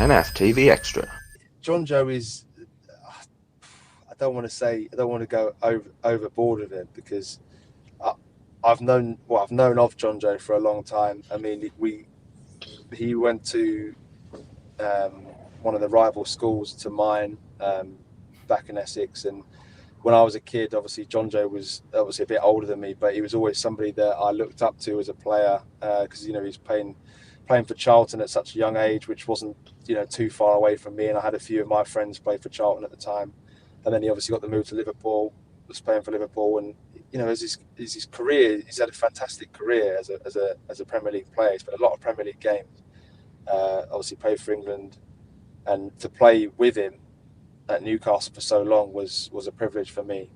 NFTV Extra. Jonjo is, I don't want to go overboard with it, because I've known of Jonjo for a long time. I mean, he went to one of the rival schools to mine, back in Essex, and when I was a kid, obviously Jonjo was obviously a bit older than me, but he was always somebody that I looked up to as a player, because he was playing for Charlton at such a young age, which wasn't too far away from me, and I had a few of my friends play for Charlton at the time, and then he obviously got the move to Liverpool, was playing for Liverpool, and as his career, he's had a fantastic career as a Premier League player. He's played a lot of Premier League games, obviously played for England, and to play with him at Newcastle for so long was a privilege for me,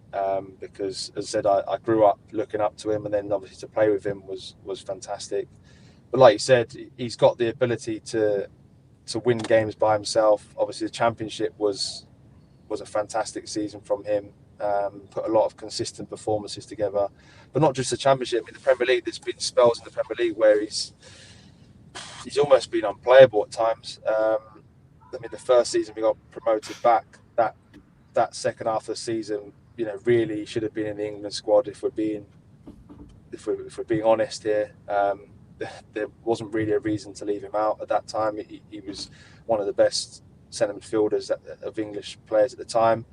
because, as I said, I grew up looking up to him, and then obviously to play with him was fantastic. But like you said, he's got the ability to win games by himself. Obviously, the Championship was a fantastic season from him. Put a lot of consistent performances together, but not just the Championship. In the Premier League, there's been spells in the Premier League where he's almost been unplayable at times. I mean, the first season we got promoted back, that second half of the season, really should have been in the England squad if we're being honest here. There wasn't really a reason to leave him out at that time. He was one of the best centre midfielders of English players at the time.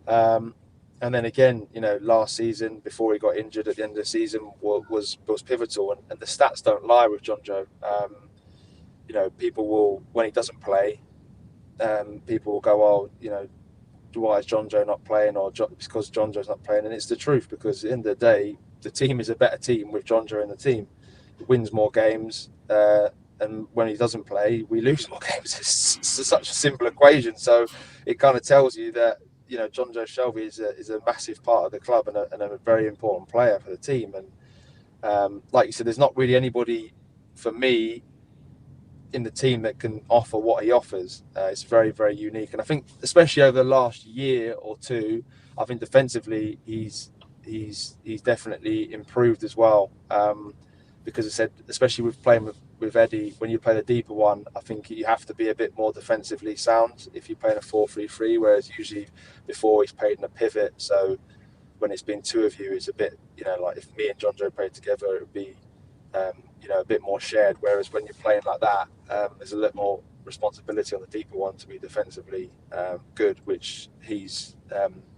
And then again, last season, before he got injured at the end of the season, was pivotal. And the stats don't lie with Jonjo. People will, when he doesn't play, people will go, "Oh, why is Jonjo not playing?" Or because Jonjo's not playing. And it's the truth, because at the end of the day, the team is a better team with Jonjo in the team. He wins more games, and when he doesn't play, we lose more games. It's such a simple equation. So it kind of tells you that Jonjo Shelvey is a massive part of the club, and a very important player for the team. And like you said, there's not really anybody for me in the team that can offer what he offers. It's very, very unique, and I think especially over the last year or two, I think defensively he's definitely improved as well. Because I said, especially with playing with Eddie, when you play the deeper one, I think you have to be a bit more defensively sound if you're playing a 4-3-3, whereas usually before he's played in a pivot. So when it's been two of you, it's a bit, like if me and Jonjo played together, it would be, a bit more shared. Whereas when you're playing like that, there's a little more responsibility on the deeper one to be defensively good, which he's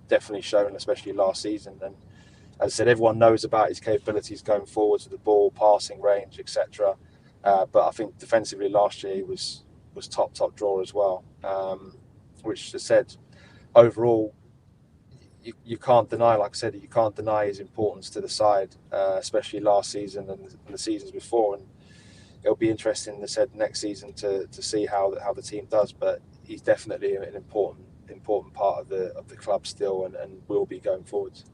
definitely shown, especially last season. And as I said, everyone knows about his capabilities going forwards with the ball, passing range, etc. But I think defensively last year he was top drawer as well. Which, as I said, overall, you can't deny, like I said, you can't deny his importance to the side, especially last season and the seasons before. And it'll be interesting, as I said, next season to see how the team does. But he's definitely an important part of the club still, and will be going forwards.